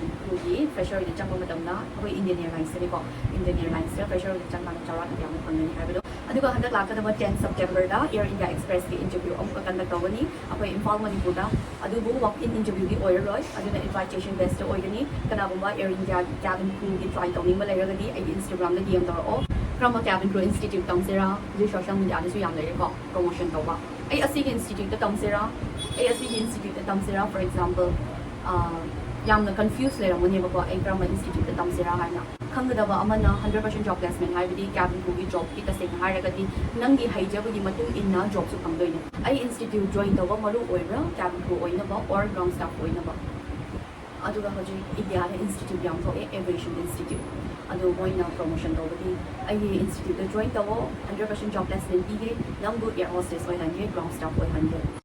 crew fresher the changma matamna akoi Indian Airlines ne ko Indian Airlines se fresher the changma chawra na yam phangni haibado aduga handak lakadaba 10 September da Air India Express ki interview amka conduct tawani akoi Imphal Manipur da adubu walk in interview gi oiroi aduna invitation based oigani kana bumba Air India cabin crew gi try tawni ma lairagadi ai Instagram da DM tawro Krama Cabin Crew Institute tamsera ji social media da su yam lai ko promotion tawba ai asig institute da tamsera ai asig institute da tamsera for example yamna confused le ramone ba ko ai Krama Institute da tamsera haina khangdaba amana 100% job placement haibadi cabin crew gi job ki taseng haragadi nangi haijabagi matung inna job su phangdoine ai institute join tawba maru oibra cabin crew oina ba or ground staff oina ba aduga hoji India Institute yam tho aviation institute adu moina promotion tawbadi ai institute da join tawo 100% job placement dige nambu air hostess oina ground staff oina